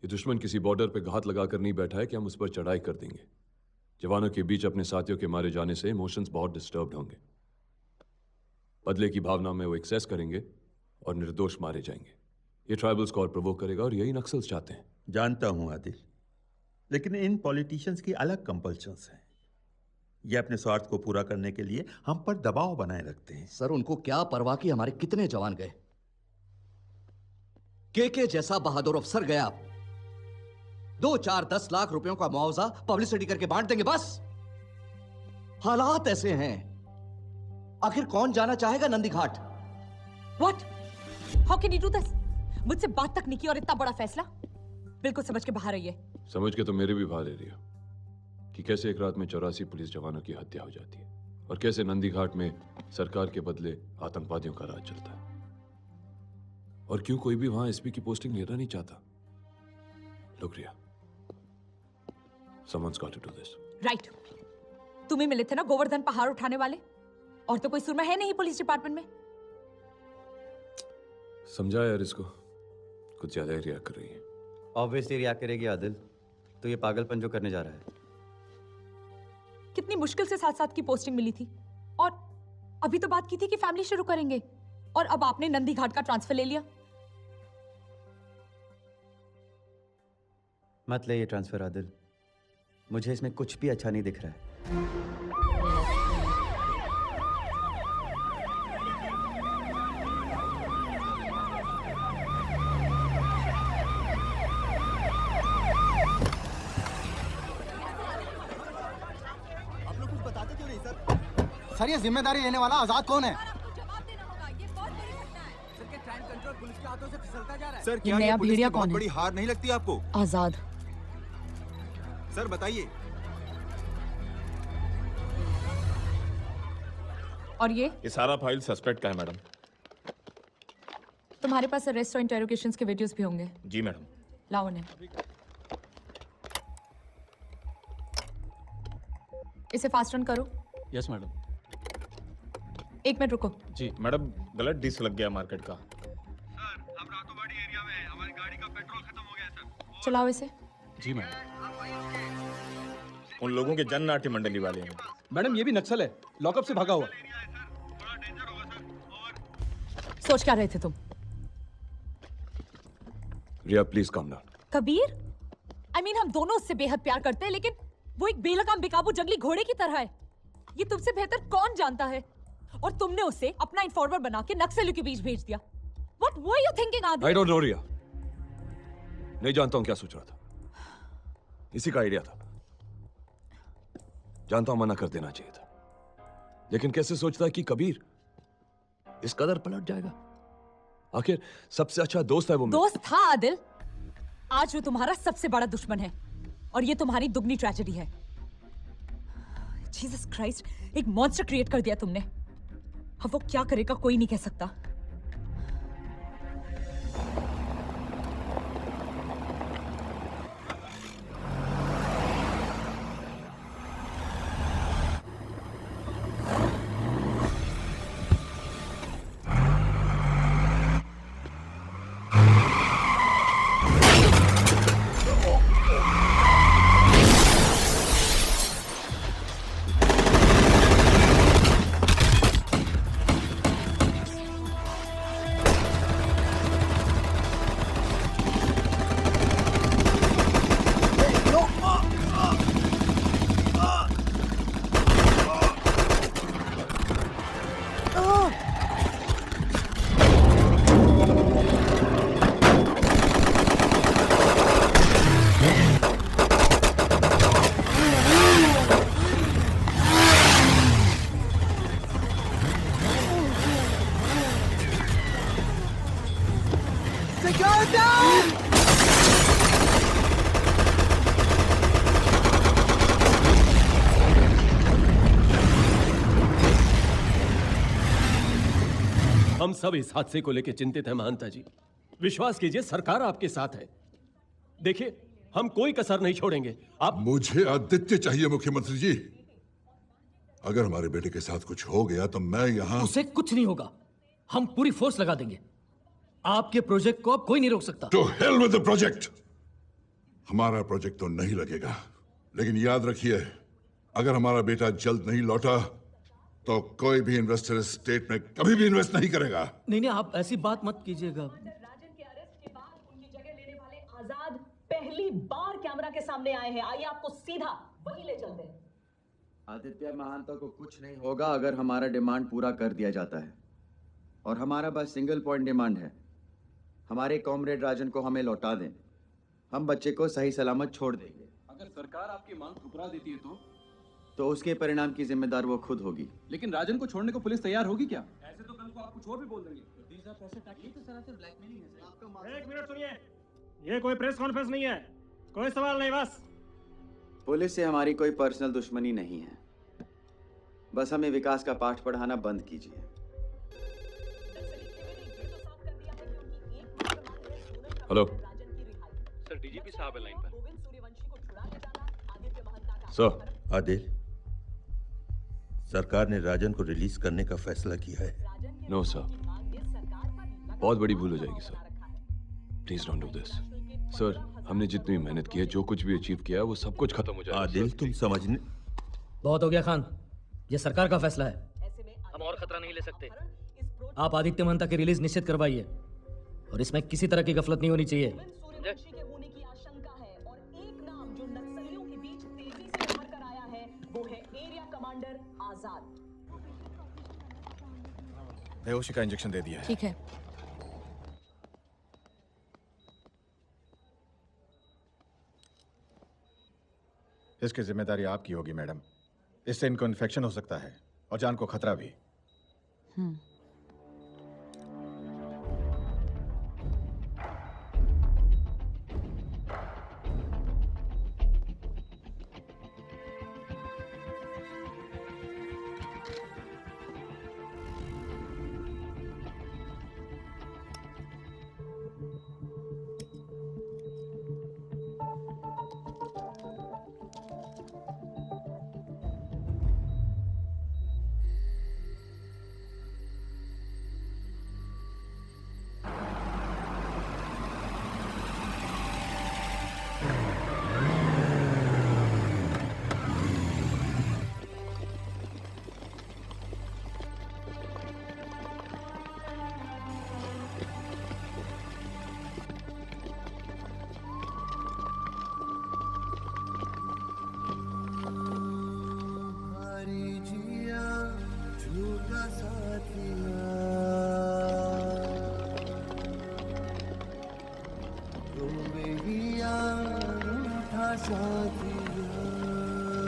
ये दुश्मन किसी बॉर्डर पे घात लगाकर नहीं बैठा है कि हम उस पर चढ़ाई कर देंगे। जवानों के बीच अपने साथियों के मारे जाने से इमोशंस बहुत डिस्टर्ब्ड होंगे। बदले की भावना में वो एक्सेस करेंगे और निर्दोष मारे जाएंगे। ये ट्राइबल्स को और प्रोवोक करेगा और यही नक्सल्स चाहते हैं। जानता हूं आदिल, लेकिन इन पॉलिटिशियंस की अलग कंपल्शंस हैं। ये अपने स्वार्थ को पूरा करने के लिए हम पर दबाव बनाए रखते हैं। सर, उनको क्या परवाह कि हमारे कितने जवान गए। के जैसा बहादुर अफसर गया, 2-4-10 लाख रुपयों का मुआवजा पब्लिसिटी करके बांट देंगे बस। हालात ऐसे हैं, आखिर कौन जाना चाहेगा नंदी घाट? What? How can you do this? मुझसे बात तक नहीं की और इतना बड़ा फैसला बिल्कुल समझ के बाहर आई है। समझ के तो मेरे भी बाहर रही कि कैसे एक रात में 84 पुलिस जवानों की हत्या हो जाती है और कैसे नंदी घाट में सरकार के बदले आतंकवादियों का राज चलता है, और क्यों कोई भी वहां एसपी की पोस्टिंग लेना नहीं चाहता। Look, Riya, someone's got to do this. Right. तुम्हें मिले थे ना गोवर्धन पहाड़ उठाने वाले, और तो कोई सुरमा है नहीं पुलिस डिपार्टमेंट में। समझा यार, इसको कुछ ज्यादा ही रिएक्ट कर रही है। ऑब्वियसली रिएक्ट करेगी आदिल, तो ये पागलपन जो करने जा रहा है। कितनी मुश्किल से साथ साथ की पोस्टिंग मिली थी, और अभी तो बात की थी कि फैमिली शुरू करेंगे, और अब आपने नंदी घाट का ट्रांसफर ले लिया। मत ले ये ट्रांसफर आदिल, मुझे इसमें कुछ भी अच्छा नहीं दिख रहा है। सर, ये जिम्मेदारी लेने वाला आजाद कौन है? सर, क्या नया भेड़िया कौन है? बड़ी हार नहीं लगती आपको? आजाद। सर बताइए। और ये सारा फाइल सस्पेक्ट का है मैडम। तुम्हारे पास अरेस्ट और इंटेरोगेशंस के वीडियोस भी होंगे। जी मैडम। लाओ उन्हें। इसे फास्ट रन करो। Yes madam. 1 मिनट रुको। जी मैडम, गलत डिश लग गया मार्केट का। सर, हम रातोबाड़ी एरिया में हैं। हमारी गाड़ी का पेट्रोल खत्म हो गया सर। चलाओ इसे। जी मैडम। उन लोगों के जन नाट्य मंडली वाले हैं। मैडम, ये भी नक्सल है, लॉकअप से भागा हुआ। सोच क्या रहे थे तुम? Riya, please calm down. Kabir, I mean, हम दोनों उससे बेहद प्यार करते हैं, लेकिन वो एक बेलगाम बेकाबू जंगली घोड़े की तरह है। ये तुमसे बेहतर कौन जानता है? और तुमने उसे अपना इन्फॉर्मर बना के नक्सलियों के बीच भेज दिया। What were you thinking, Adil? I don't know, रिया। नहीं जानता हूं क्या सोच रहा था। इसी का आइडिया था। जानता हूं मना कर देना चाहिए था, लेकिन कैसे सोचता है कि कबीर इस कदर पलट जाएगा? आखिर सबसे अच्छा दोस्त है वो। दोस्त था आदिल, आज वो तुम्हारा सबसे बड़ा दुश्मन है, और ये तुम्हारी दुगनी ट्रेजेडी है। जीसस क्राइस्ट, एक मॉन्स्टर क्रिएट कर दिया तुमने। अब वो क्या करेगा कोई नहीं कह सकता। हम सब इस हादसे को लेकर चिंतित हैं महंता जी। विश्वास कीजिए, सरकार आपके साथ है। देखिए, हम कोई कसर नहीं छोड़ेंगे। आप मुझे आदित्य चाहिए मुख्यमंत्री जी। अगर हमारे बेटे के साथ कुछ हो गया तो मैं यहाँ। उसे कुछ नहीं होगा, हम पूरी फोर्स लगा देंगे। आपके प्रोजेक्ट को अब कोई नहीं रोक सकता। To hell with the project! हमारा प्रोजेक्ट तो नहीं लगेगा, लेकिन याद रखिए, अगर हमारा बेटा जल्द नहीं लौटा तो कोई भी इन्वेस्टर इस स्टेट में कभी भी इन्वेस्ट नहीं करेगा। नहीं नहीं, आप ऐसी बात मत कीजिएगा। राजन के अरेस्ट के बाद उनकी जगह लेने वाले आजाद पहली बार कैमरा के सामने आए हैं। आइए आपको सीधा वहीं ले चलते हैं। आदित्य महांता को कुछ नहीं होगा अगर हमारा डिमांड पूरा कर दिया जाता है, और हमारा बस सिंगल पॉइंट डिमांड है, हमारे कॉमरेड राजन को हमें लौटा दें, हम बच्चे को सही सलामत छोड़ देंगे। अगर सरकार आपकी मांग ठुकरा देती है तो उसके परिणाम की जिम्मेदार वो खुद होगी। लेकिन राजन को छोड़ने को पुलिस तैयार होगी क्या? ऐसे तो कल को आप कुछ और भी बोल देंगे। एक मिनट सुनिए, ये कोई प्रेस कॉन्फ्रेंस नहीं है, कोई सवाल नहीं, बस। पुलिस से हमारी कोई पर्सनल दुश्मनी नहीं है, बस हमें विकास का पाठ पढ़ाना बंद कीजिए। हेलो सर, डीजीपी साहब है लाइन पर। सर, आदिल, सरकार ने राजन को रिलीज करने का फैसला किया है। नो सर, बहुत बड़ी भूल हो जाएगी sir. Please don't do this sir. हमने जितनी मेहनत की है, जो कुछ भी अचीव किया है, वो सब कुछ खत्म हो जाएगा। आदिल, तुम समझने बहुत हो गया खान, ये सरकार का फैसला है, हम और खतरा नहीं ले सकते। आप आदित्य महंता की रिलीज निश्चित करवाइए, और इसमें किसी तरह की गफलत नहीं होनी चाहिए। सूर्यवंशी के होने की आशंका है, और एक नाम जो नक्सलियों के बीच तेजी से उभर कर आया है वो है एरिया कमांडर आजाद। बेहोशी का इंजेक्शन दे दिया है। ठीक है। इसकी जिम्मेदारी आपकी होगी मैडम, इससे इनको इन्फेक्शन हो सकता है और जान को खतरा भी। साथिया